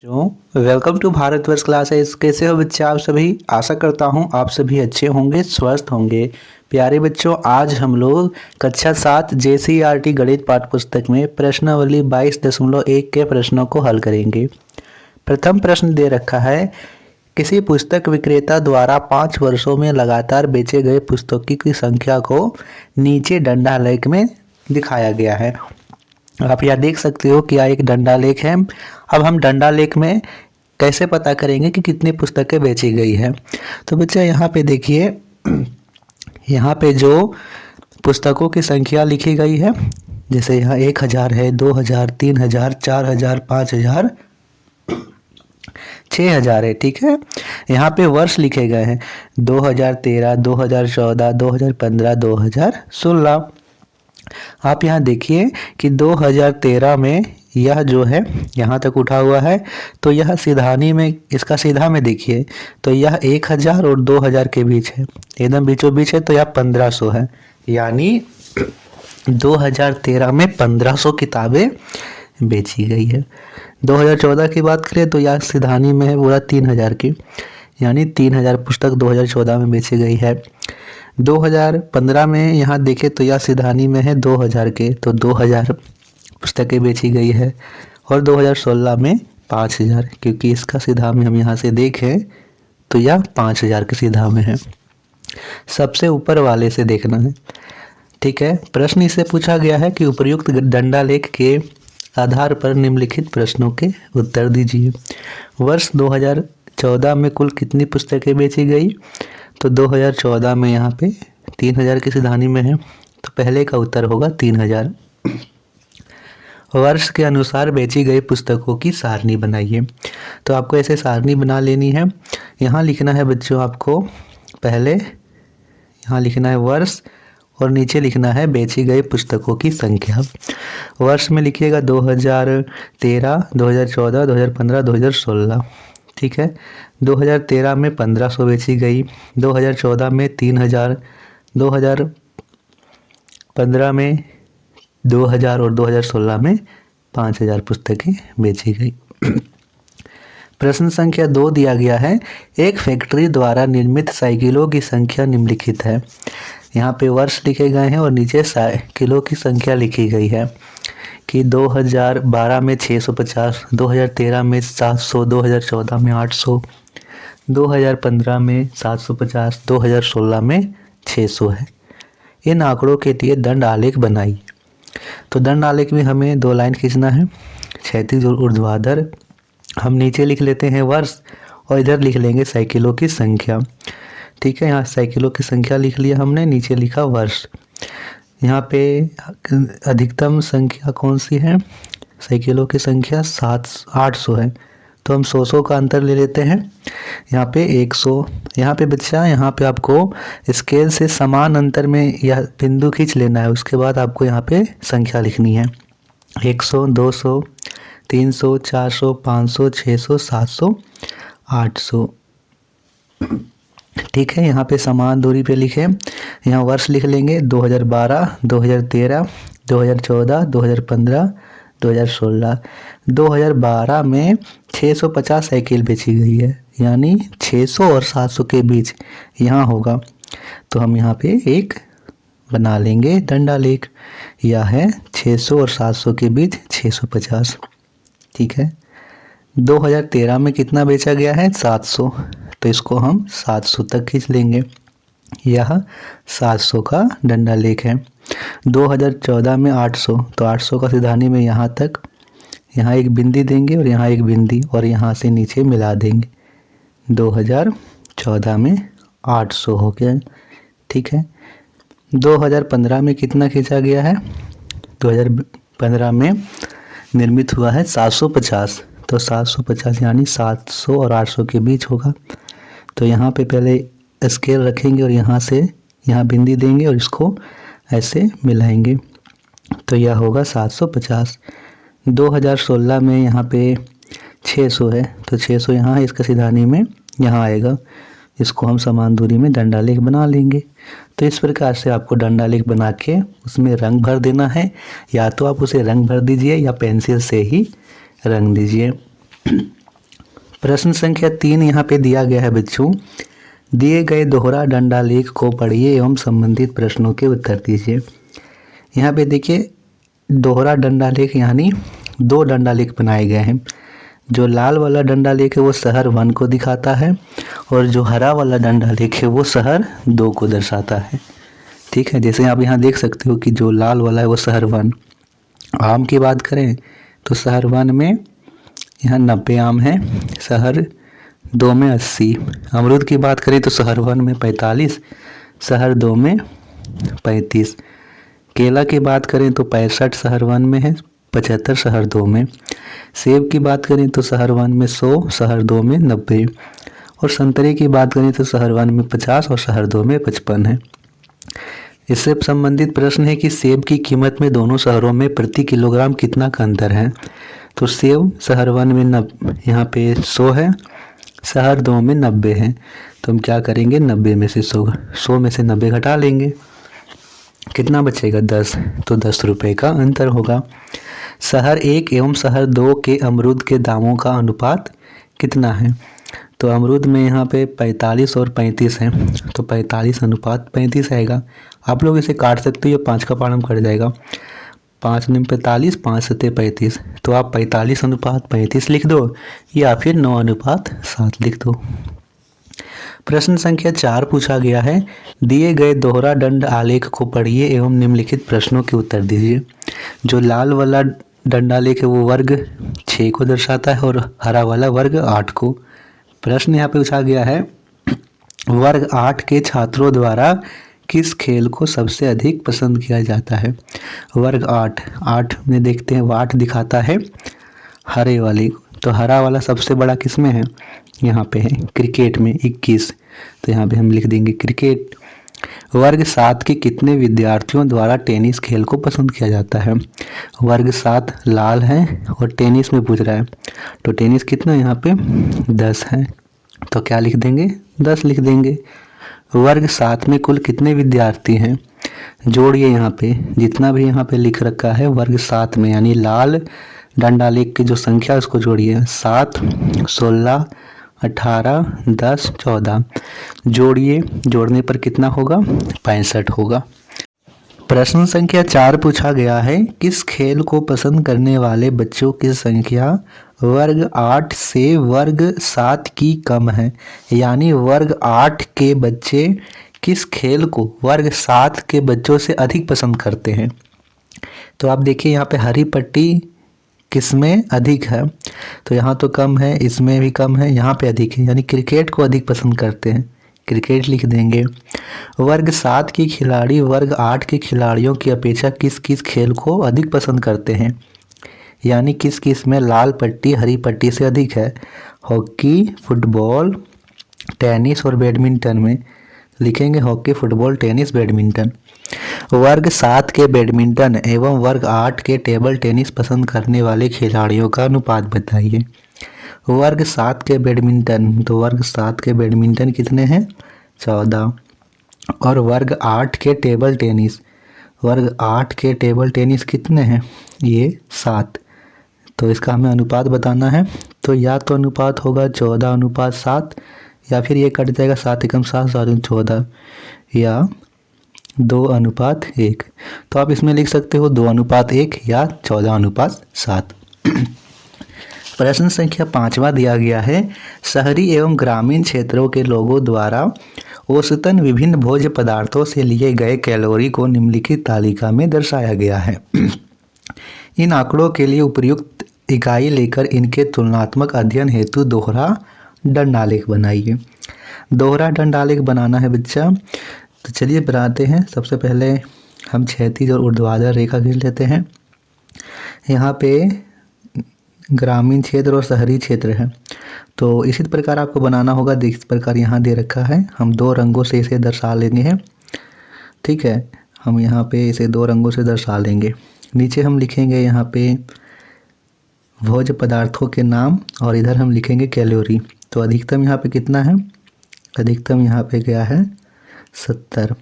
Welcome to Bharatvarsh classes. कैसे हो बच्चे आप सभी? आशा करता हूँ आप सभी अच्छे होंगे, स्वस्थ होंगे। प्यारे बच्चों, आज हम लोग कक्षा 7 JCERT गणित पाठ्य पुस्तक में प्रश्नावली 22.1 के प्रश्नों को हल करेंगे। प्रथम प्रश्न दे रखा है, किसी पुस्तक विक्रेता द्वारा 5 वर्षों में लगातार बेचे गए पुस्तकों की संख्या को नीचे दंडालेख में दिखाया गया है। आप यहाँ देख सकते हो कि यह एक दंडालेख है। अब हम दंडालेख में कैसे पता करेंगे कि कितनी पुस्तकें बेची गई है। तो बच्चा यहाँ पे देखिए, यहाँ पे जो पुस्तकों की संख्या लिखी गई है, जैसे यहाँ 1000 है, 2000, 3000, 4000, 5000, 6000 है। ठीक है, यहाँ पे वर्ष लिखे गए हैं 2013, 2014, 2015, 2016। आप यहाँ देखिए कि 2013 में यह जो है यहाँ तक उठा हुआ है, तो यह सिधानी में, इसका सीधा में देखिए तो यह 1000 और 2000 के बीच है, एकदम बीचों बीच है, तो यह 1500 है। यानी 2013 में 1500 किताबें बेची गई है। 2014 की बात करें तो यह सिधानी में है पूरा 3000 की, यानी 3000 पुस्तक 2014 में बेची गई है। 2015 में यहाँ देखें तो यह सिधानी में है 2000 के, तो 2000 पुस्तकें बेची गई है। और 2016 में 5000, क्योंकि इसका सीधा में हम यहाँ से देखें तो यह 5000 के सीधा में है। सबसे ऊपर वाले से देखना है। ठीक है, प्रश्न इससे पूछा गया है कि उपर्युक्त दंडालेख के आधार पर निम्नलिखित प्रश्नों के उत्तर दीजिए। वर्ष 2014 में कुल कितनी पुस्तकें बेची गई? तो 2014 में यहाँ पे 3000 की सिधानी में है, तो पहले का उत्तर होगा 3000। वर्ष के अनुसार बेची गई पुस्तकों की सारणी बनाइए। तो आपको ऐसे सारणी बना लेनी है। यहाँ लिखना है बच्चों, आपको पहले यहाँ लिखना है वर्ष और नीचे लिखना है बेची गई पुस्तकों की संख्या। वर्ष में लिखिएगा 2013, 2014, 2015, 2016। ठीक है, 2013 में 1500 बेची गई, 2014 में 3000, 2015 में 2000 और 2016 में 5000 पुस्तकें बेची गई। प्रश्न संख्या 2 दिया गया है, एक फैक्ट्री द्वारा निर्मित साइकिलों की संख्या निम्नलिखित है। यहाँ पे वर्ष लिखे गए हैं और नीचे साइकिलों की संख्या लिखी गई है कि 2012 में 650, 2013 में 700, 2014 में 800, 2015 में 750, 2016 में 600 है। इन आंकड़ों के लिए दंड आलेख बनाइए। तो दंड आलेख में हमें 2 लाइन खींचना है, क्षैतिज और ऊर्ध्वाधर। हम नीचे लिख लेते हैं वर्ष और इधर लिख लेंगे साइकिलों की संख्या। ठीक है, यहाँ साइकिलों की संख्या लिख लिया हमने, नीचे लिखा वर्ष। यहाँ पे अधिकतम संख्या कौन सी है? साइकिलों की संख्या 800 है, तो हम 100 का अंतर ले लेते हैं। यहाँ पे 100, यहाँ पे बच्चा, यहाँ पे आपको स्केल से समान अंतर में यह बिंदु खींच लेना है। उसके बाद आपको यहाँ पे संख्या लिखनी है 100, 200, 300, 400, 500, 600, 700, 800। ठीक है, यहाँ पे समान दूरी पे लिखे। यहाँ वर्ष लिख लेंगे 2012, 2013, 2014, 2015, 2016। 2012 में 650 साइकिल बेची गई है, यानी 600 और 700 के बीच यहाँ होगा, तो हम यहाँ पे एक बना लेंगे दंडालेख। यह है 600 और 700 के बीच 650। ठीक है, 2013 में कितना बेचा गया है? 700, तो इसको हम 700 तक खींच लेंगे। यह 700 का दंडालेख है। 2014 में 800, तो 800 का सिधानी में यहाँ तक, यहाँ एक बिंदी देंगे और यहाँ एक बिंदी और यहाँ से नीचे मिला देंगे। 2014 में 800 हो गया। ठीक है, 2015 में कितना खींचा गया है? 2015 में निर्मित हुआ है 750, तो 750 यानी 700 और 800 के बीच होगा। तो यहाँ पे पहले स्केल रखेंगे और यहाँ से यहाँ बिंदी देंगे और इसको ऐसे मिलाएंगे, तो यह होगा 750। 2016 में यहाँ पे 600 है, तो 600 यहाँ है, इसका सिधानी में यहाँ आएगा। इसको हम समान दूरी में दंडालेख बना लेंगे। तो इस प्रकार से आपको दंडालेख बना के उसमें रंग भर देना है। या तो आप उसे रंग भर दीजिए या पेंसिल से ही रंग दीजिए। प्रश्न संख्या 3 यहाँ पे दिया गया है बच्चों। दिए गए दोहरा दंडालेख को पढ़िए एवं संबंधित प्रश्नों के उत्तर दीजिए। यहाँ पे देखिए दोहरा दंडालेख यानी 2 दंडालेख बनाए गए हैं। जो लाल वाला दंडालेख है वो शहर 1 को दिखाता है और जो हरा वाला दंडालेख है वो शहर 2 को दर्शाता है। ठीक है, जैसे आप यहाँ देख सकते हो कि जो लाल वाला है वो शहर 1। आम की बात करें तो शहर 1 में यहाँ 90 आम है, शहर 2 में 80। अमरूद की बात करें तो शहर 1 में 45, शहर 2 में 35। केला की बात करें तो 65 शहर 1 में है, 75 शहर 2 में। सेब की बात करें तो शहर 1 में 100, शहर 2 में 90। और संतरे की बात करें तो शहर 1 में 50 और शहर 2 में 55 है। इससे संबंधित प्रश्न है कि सेब की कीमत में दोनों शहरों में प्रति किलोग्राम कितना का अंतर है। तो सेब शहर 1 में यहाँ पे 100 है, शहर 2 में 90 है। तो हम क्या करेंगे, 90 में से 100 में से 90 घटा लेंगे, कितना बचेगा 10। तो 10 रुपये का अंतर होगा। शहर 1 एवं शहर 2 के अमरूद के दामों का अनुपात कितना है। तो अमरूद में यहाँ पे 45 और 35 है, तो 45 अनुपात 35 आएगा। आप लोग इसे काट सकते हो, ये 5 का पारण कट जाएगा। 5 9 45, 5 7 35। तो आप 45 अनुपात 35 लिख दो या फिर 9 अनुपात 7 लिख दो। प्रश्न संख्या 4 पूछा गया है। दिए गए दोहरा दंड आलेख को पढ़िए एवं निम्नलिखित प्रश्नों के उत्तर दीजिए। जो लाल वाला दंडालेख है वो वर्ग 6 को दर्शाता है और हरा वाला वर्ग 8 को। प्रश्न यहाँ पे पूछा गया है, वर्ग 8 के छात्रों द्वारा किस खेल को सबसे अधिक पसंद किया जाता है। वर्ग 8 में देखते हैं 8 दिखाता है हरे वाले, तो हरा वाला सबसे बड़ा किस में है, यहाँ पे है क्रिकेट में 21। तो यहाँ पे हम लिख देंगे क्रिकेट। वर्ग 7 के कितने विद्यार्थियों द्वारा टेनिस खेल को पसंद किया जाता है। वर्ग 7 लाल है और टेनिस में पूछ रहा है, तो टेनिस कितना यहाँ पे 10 है, तो क्या लिख देंगे 10 लिख देंगे। वर्ग 7 में कुल कितने विद्यार्थी हैं, जोड़िए यहाँ पे जितना भी यहाँ पे लिख रखा है वर्ग 7 में, यानी लाल दंडालेख की जो संख्या है उसको जोड़िए। 7 16 18 10 14 जोड़िए, जोड़ने पर कितना होगा 65 होगा। प्रश्न संख्या 4 पूछा गया है, किस खेल को पसंद करने वाले बच्चों की संख्या वर्ग 8 से वर्ग 7 की कम है। यानी वर्ग 8 के बच्चे किस खेल को वर्ग 7 के बच्चों से अधिक पसंद करते हैं। तो आप देखिए यहाँ पे हरी पट्टी किसमें अधिक है, तो यहाँ तो कम है, इसमें भी कम है, यहाँ पे अधिक है, यानी क्रिकेट को अधिक पसंद करते हैं, क्रिकेट लिख देंगे। वर्ग 7 के खिलाड़ी वर्ग 8 के खिलाड़ियों की अपेक्षा किस किस खेल को अधिक पसंद करते हैं, यानी किस किस में लाल पट्टी हरी पट्टी से अधिक है। हॉकी, फुटबॉल, टेनिस और बैडमिंटन में लिखेंगे हॉकी, फुटबॉल, टेनिस, बैडमिंटन। वर्ग 7 के बैडमिंटन एवं वर्ग 8 के टेबल टेनिस पसंद करने वाले खिलाड़ियों का अनुपात बताइए। वर्ग 7 के बैडमिंटन, तो वर्ग 7 के बैडमिंटन कितने हैं 14, और वर्ग 8 के टेबल टेनिस, वर्ग 8 के टेबल टेनिस कितने हैं ये 7। तो इसका हमें अनुपात बताना है, तो या तो अनुपात होगा 14 अनुपात 7, या फिर ये कट जाएगा 7 एकम 7 7 14, या 2 अनुपात 1। तो आप इसमें लिख सकते हो 2 अनुपात 1 या 14 अनुपात 7। प्रश्न संख्या 5वां दिया गया है, शहरी एवं ग्रामीण क्षेत्रों के लोगों द्वारा औसतन विभिन्न भोज्य पदार्थों से लिए गए कैलोरी को निम्नलिखित तालिका में दर्शाया गया है। इन आंकड़ों के लिए उपयुक्त इकाई लेकर इनके तुलनात्मक अध्ययन हेतु दोहरा दंडालेख बनाइए। दोहरा दंडालेख बनाना है बच्चा, तो चलिए बनाते हैं। सबसे पहले हम क्षैतिज और ऊर्ध्वाधर रेखा खींच लेते हैं। यहाँ पे ग्रामीण क्षेत्र और शहरी क्षेत्र है, तो इसी प्रकार आपको बनाना होगा। इस प्रकार यहाँ दे रखा है, हम 2 रंगों से इसे दर्शा लेंगे हैं। ठीक है, हम यहाँ पे इसे 2 रंगों से दर्शा लेंगे। नीचे हम लिखेंगे यहाँ पे भोज्य पदार्थों के नाम और इधर हम लिखेंगे कैलोरी। तो अधिकतम यहाँ पे कितना है, अधिकतम यहाँ पे क्या है 70।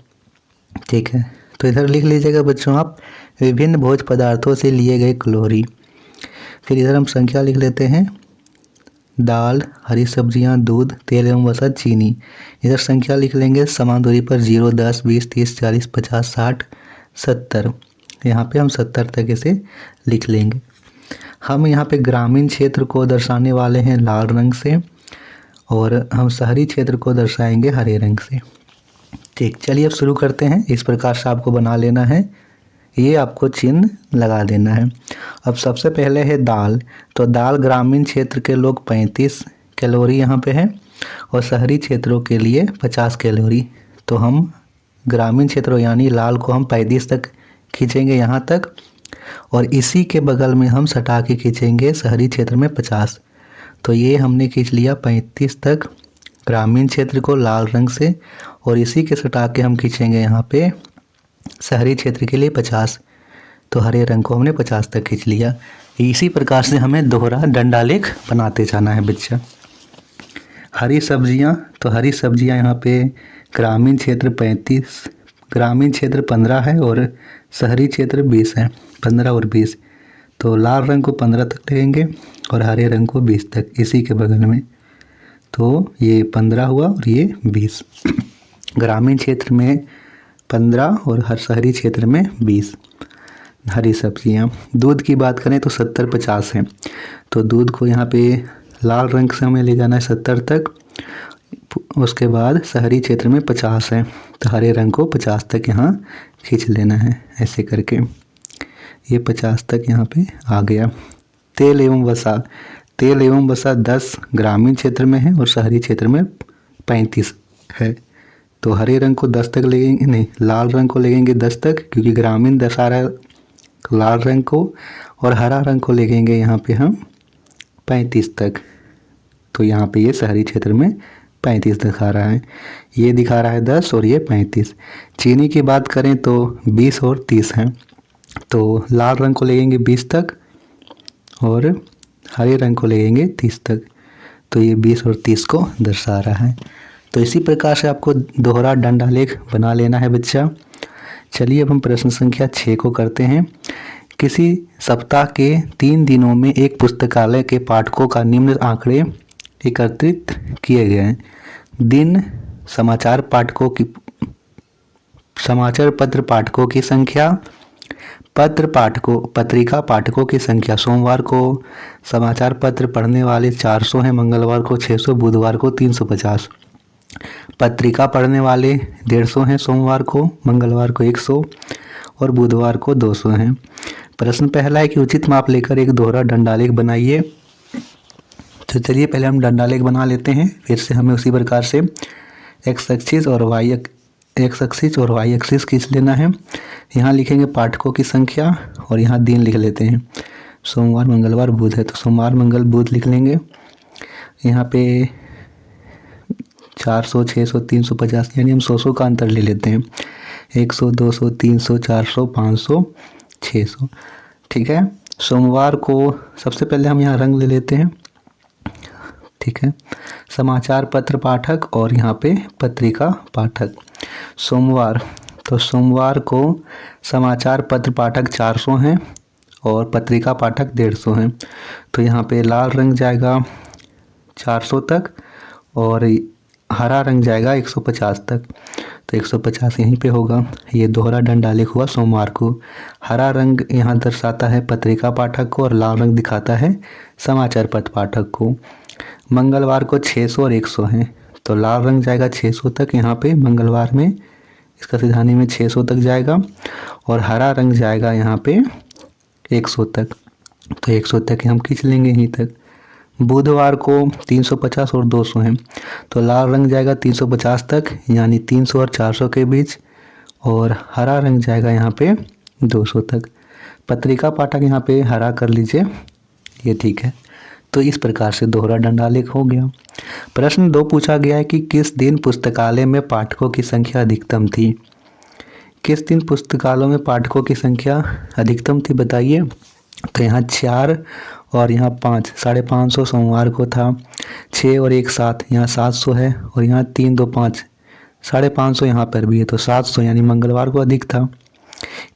ठीक है, तो इधर लिख लीजिएगा बच्चों आप विभिन्न भोज्य पदार्थों से लिए गए कैलोरी। फिर इधर हम संख्या लिख लेते हैं दाल, हरी सब्जियां, दूध, तेल एवं वसा, चीनी। इधर संख्या लिख लेंगे समान दूरी पर 0, 10, 20, 30, 40, 50, 60, 70। यहाँ पे हम 70 तक इसे लिख लेंगे। हम यहाँ पे ग्रामीण क्षेत्र को दर्शाने वाले हैं लाल रंग से और हम शहरी क्षेत्र को दर्शाएंगे हरे रंग से। ठीक, चलिए अब शुरू करते हैं। इस प्रकार से आपको बना लेना है, ये आपको चिन्ह लगा देना है। अब सबसे पहले है दाल, तो दाल ग्रामीण क्षेत्र के लोग 35 कैलोरी यहाँ पे है और शहरी क्षेत्रों के लिए 50 कैलोरी। तो हम ग्रामीण क्षेत्रों यानी लाल को हम 35 तक खींचेंगे यहाँ तक और इसी के बगल में हम सटा के खींचेंगे शहरी क्षेत्र में 50। तो ये हमने खींच लिया 35 तक ग्रामीण क्षेत्र को लाल रंग से और इसी के सटा के हम खींचेंगे यहाँ पे शहरी क्षेत्र के लिए 50। तो हरे रंग को हमने 50 तक खींच लिया। इसी प्रकार से हमें दोहरा डंडालेख बनाते जाना है बच्चा। हरी सब्जियां, तो हरी सब्जियां यहाँ पे ग्रामीण क्षेत्र 35, ग्रामीण क्षेत्र 15 है और शहरी क्षेत्र 20 है, 15 और 20। तो लाल रंग को 15 तक लेंगे और हरे रंग को 20 तक इसी के बगल में। तो ये 15 हुआ और ये 20। ग्रामीण क्षेत्र में 15 और हर शहरी क्षेत्र में 20 हरी सब्जियां। दूध की बात करें तो 70, 50 है। तो दूध को यहाँ पे लाल रंग से हमें ले जाना है 70 तक, उसके बाद शहरी क्षेत्र में 50 है तो हरे रंग को 50 तक यहाँ खींच लेना है। ऐसे करके ये 50 तक यहाँ पे आ गया। तेल एवं वसा, तेल एवं वसा 10 ग्रामीण क्षेत्र में है और शहरी क्षेत्र में 35 है। तो हरे रंग को 10 तक लेंगे, नहीं लाल रंग को लेंगे 10 तक क्योंकि ग्रामीण दर्शा रहा है लाल रंग को, और हरा रंग को लेंगे यहाँ पे हम 35 तक। तो यहाँ पे ये शहरी क्षेत्र में 35 दिखा रहा है, ये दिखा रहा है 10 और ये 35। चीनी की बात करें तो 20 और 30 है। तो लाल रंग को लेंगे 20 तक और हरे रंग को लेंगे 30 तक। तो ये 20 और 30 को दर्शा रहा है। तो इसी प्रकार से आपको दोहरा डंडालेख बना लेना है बच्चा। चलिए अब हम प्रश्न संख्या 6 को करते हैं। किसी सप्ताह के 3 दिनों में एक पुस्तकालय के पाठकों का निम्न आंकड़े एकत्रित किए गए हैं। दिन, समाचार पत्र पाठकों की संख्या, पत्रिका पाठकों की संख्या। सोमवार को समाचार पत्र पढ़ने वाले 400 हैं, मंगलवार को 600, बुधवार को 350। पत्रिका पढ़ने वाले 150 हैं सोमवार को, मंगलवार को 100 और बुधवार को 200 हैं। प्रश्न पहला है कि उचित माप लेकर एक दोहरा डंडालेख बनाइए। तो चलिए पहले हम डंडालेख बना लेते हैं, फिर से हमें उसी प्रकार से एक्स एक्सिस और वाई एक्सिस खींच लेना है। यहाँ लिखेंगे पाठकों की संख्या और यहाँ दिन लिख लेते हैं। सोमवार, मंगलवार, बुध है तो सोमवार, मंगल, बुध लिख लेंगे। यहाँ पे 400, 600, 350 यानी हम 100 का अंतर ले लेते हैं। 100, 200, 300, 400, 500, 600। ठीक है। सोमवार को सबसे पहले हम यहाँ रंग ले लेते हैं। ठीक है, समाचार पत्र पाठक और यहाँ पे पत्रिका पाठक। सोमवार, तो सोमवार को समाचार पत्र पाठक 400 हैं और पत्रिका पाठक 150 हैं। तो यहाँ पे लाल रंग जाएगा 400 तक और हरा रंग जाएगा 150 तक। तो 150 यहीं पे होगा। ये दोहरा डंडालेख हुआ सोमवार को। हरा रंग यहाँ दर्शाता है पत्रिका पाठक को और लाल रंग दिखाता है समाचार पत्र पाठक को। मंगलवार को 600 और 100 हैं तो लाल रंग जाएगा 600 तक यहाँ पे मंगलवार में, इसका सिधानी में 600 तक जाएगा और हरा रंग जाएगा यहाँ पे 100 तक। तो 100 तक हम खींच लेंगे यहीं तक। बुधवार को 350 और 200 हैं तो लाल रंग जाएगा 350 तक यानी 300 और 400 के बीच और हरा रंग जाएगा यहाँ पे 200 तक। पत्रिका पाठक यहाँ पे हरा कर लीजिए, ये ठीक है। तो इस प्रकार से दोहरा डंडालेख हो गया। प्रश्न 2 पूछा गया है कि किस दिन पुस्तकालय में पाठकों की संख्या अधिकतम थी। किस दिन पुस्तकालयों में पाठकों की संख्या अधिकतम थी बताइए। तो यहाँ 4 और यहाँ 5, 550 सोमवार को था। 6 और 1 7, यहाँ 700 है और यहाँ 3 2 5, 550 यहाँ पर भी है तो 700 यानी मंगलवार को अधिक था।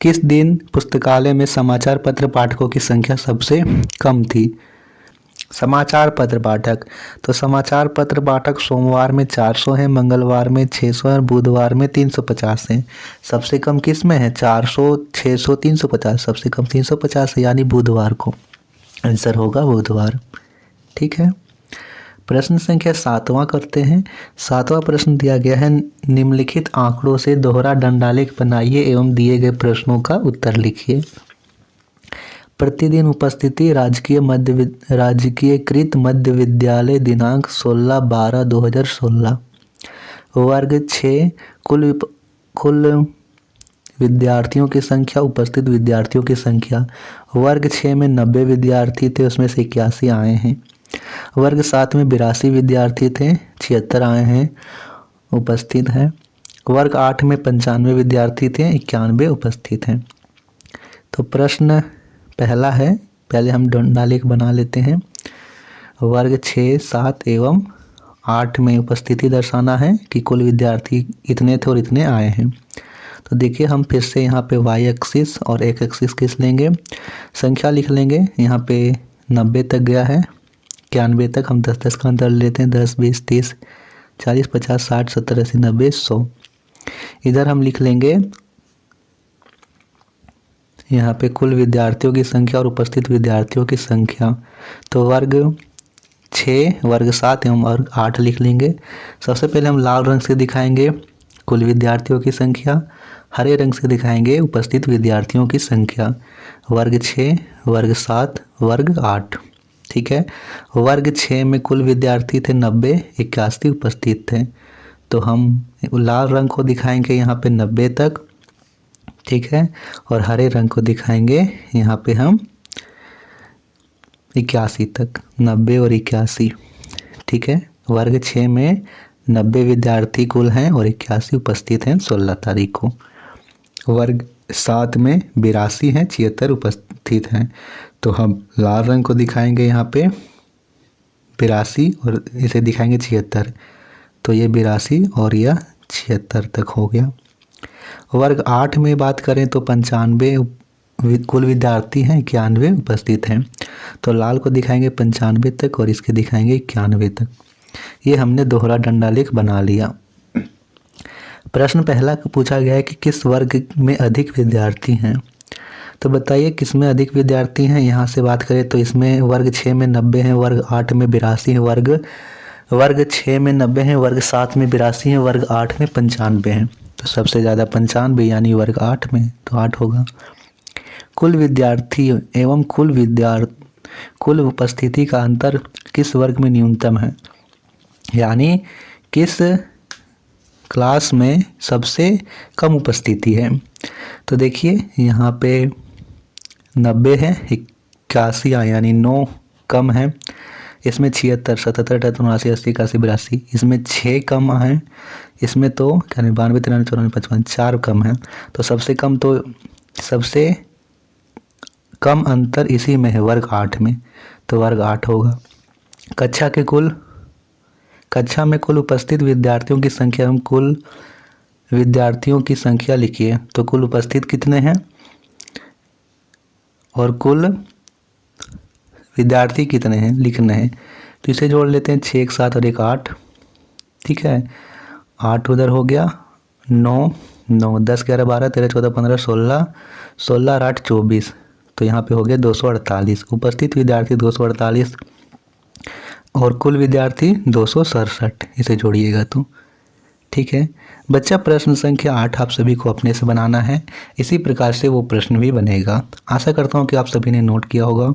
किस दिन पुस्तकालय में समाचार पत्र पाठकों की संख्या सबसे कम थी। समाचार पत्र पाठक, तो समाचार पत्र पाठक सोमवार में 400 है, मंगलवार में 600 है, बुधवार में 350 है। सबसे कम किस में है? 400, 600, 350। सबसे कम 350 है, यानी बुधवार को आंसर होगा बुधवार। ठीक है। प्रश्न संख्या 7वां करते हैं। 7वां प्रश्न दिया गया है, निम्नलिखित आंकड़ों से दोहरा दंडालेख बनाइए एवं दिए गए प्रश्नों का उत्तर लिखिए। प्रतिदिन उपस्थिति राजकीयकृत मध्य विद्यालय दिनांक 16/12/2016। वर्ग 6 कुल विद्यार्थियों की संख्या, उपस्थित विद्यार्थियों की संख्या। वर्ग 6 में 90 विद्यार्थी थे, उसमें से 81 आए हैं। वर्ग 7 में 82 विद्यार्थी थे, 76 आए हैं, उपस्थित हैं। वर्ग 8 में 95 विद्यार्थी थे, 91 उपस्थित हैं। तो प्रश्न पहला है, पहले हम दंडालेख बना लेते हैं। वर्ग 6, 7 एवं 8 में उपस्थिति दर्शाना है कि कुल विद्यार्थी इतने थे और इतने आए हैं। तो देखिए हम फिर से यहाँ पे y एक्सिस और x एक्सिस किस लेंगे, संख्या लिख लेंगे। यहाँ पे 90 तक गया है, 91 तक हम 10-10 का अंतर लेते हैं। 10, 20, 30, 40, 50, 60, 70, 80, 90, 100। इधर हम लिख लेंगे यहाँ पे कुल विद्यार्थियों की संख्या और उपस्थित विद्यार्थियों की संख्या। तो वर्ग 6, वर्ग 7 एवं वर्ग 8 लिख लेंगे। सबसे पहले हम लाल रंग से दिखाएंगे कुल विद्यार्थियों की संख्या, हरे रंग से दिखाएंगे उपस्थित विद्यार्थियों की संख्या। वर्ग 6, वर्ग 7, वर्ग 8। ठीक है। वर्ग 6 में कुल विद्यार्थी थे 90, 81 उपस्थित थे। तो हम लाल रंग को दिखाएंगे यहाँ पे 90 तक। ठीक है। और हरे रंग को दिखाएंगे यहाँ पे हम 81 तक, 90 और 81। ठीक है। वर्ग 6 में 90 विद्यार्थी कुल हैं और 81 उपस्थित हैं 16 तारीख को। वर्ग 7 में 82 हैं, 76 उपस्थित हैं। तो हम लाल रंग को दिखाएंगे यहाँ पे 82 और इसे दिखाएंगे 76। तो ये 82 और यह 76 तक हो गया। वर्ग 8 में बात करें तो 95 कुल विद्यार्थी हैं, 91 उपस्थित हैं। तो लाल को दिखाएंगे 95 तक और इसके दिखाएंगे 91 तक। ये हमने दोहरा दंडालेख बना लिया। प्रश्न पहला पूछा गया है कि किस वर्ग में अधिक विद्यार्थी हैं। तो बताइए किस में अधिक विद्यार्थी हैं। यहाँ से बात करें तो इसमें वर्ग 6 में 90 हैं, वर्ग 8 में 82 हैं, वर्ग 6 में 90 हैं, वर्ग 7 में 82 हैं, वर्ग 8 में 95 हैं। तो सबसे ज़्यादा 95 यानी वर्ग 8 में, तो 8 होगा। कुल विद्यार्थी एवं कुल उपस्थिति का अंतर किस वर्ग में न्यूनतम है, यानी किस क्लास में सबसे कम उपस्थिति है। तो देखिए यहाँ पे 90 है, 81 यानी 9 कम है। इसमें 76, 77, 78, 80, 81, 82, इसमें 6 कम है। इसमें तो 92, 93, 94, 55 4 कम है। तो सबसे कम अंतर इसी में है, वर्ग 8 में। तो वर्ग 8 होगा। कक्षा में कुल उपस्थित विद्यार्थियों की संख्या, हम कुल विद्यार्थियों की संख्या लिखिए। तो कुल उपस्थित कितने हैं और कुल विद्यार्थी कितने हैं लिखने हैं। तो इसे जोड़ लेते हैं, 6 एक 7 और 1 8। ठीक है। 8 उधर हो गया, 9 9, 10 11 12 13 14 15 16, 16 और 8 24। तो यहाँ पे हो गया 248। उपस्थित विद्यार्थी 248 और कुल विद्यार्थी 267। इसे जोड़िएगा तो ठीक है। बच्चा प्रश्न संख्या 8 आप सभी को अपने से बनाना है। इसी प्रकार से वो प्रश्न भी बनेगा। आशा करता हूँ कि आप सभी ने नोट किया होगा।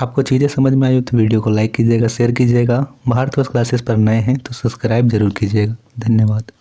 आपको चीज़ें समझ में आई हो तो वीडियो को लाइक कीजिएगा, शेयर कीजिएगा। भारत वर्ष क्लासेस पर नए हैं तो सब्सक्राइब जरूर कीजिएगा। धन्यवाद।